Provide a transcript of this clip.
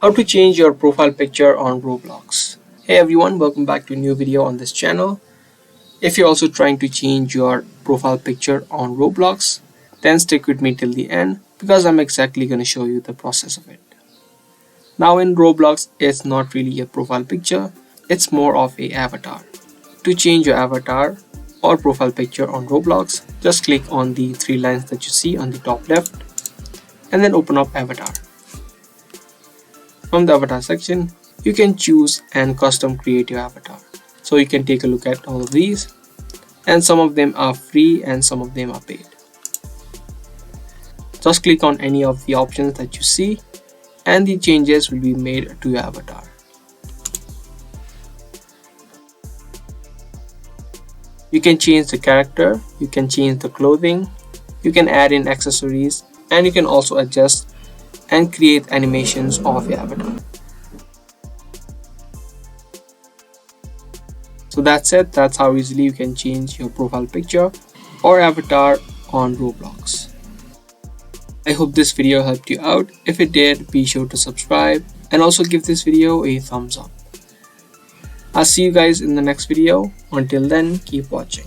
How to change your profile picture on Roblox. Hey everyone, welcome back to a new video on this channel. If you're also trying to change your profile picture on Roblox, then stick with me till the end because I'm exactly going to show you the process of it. Now in Roblox, it's not really a profile picture, it's more of a avatar. To change your avatar or profile picture on Roblox, just click on the three lines that you see on the top left and then open up avatar. From the avatar section, you can choose and custom create your avatar. So you can take a look at all of these, and some of them are free and some of them are paid. Just click on any of the options that you see and the changes will be made to your avatar. You can change the character, you can change the clothing, you can add in accessories, and you can also adjust and create animations of your avatar. So that's it. That's how easily you can change your profile picture or avatar on Roblox. I hope this video helped you out. If it did, be sure to subscribe and also give this video a thumbs up. I'll see you guys in the next video. Until then, keep watching.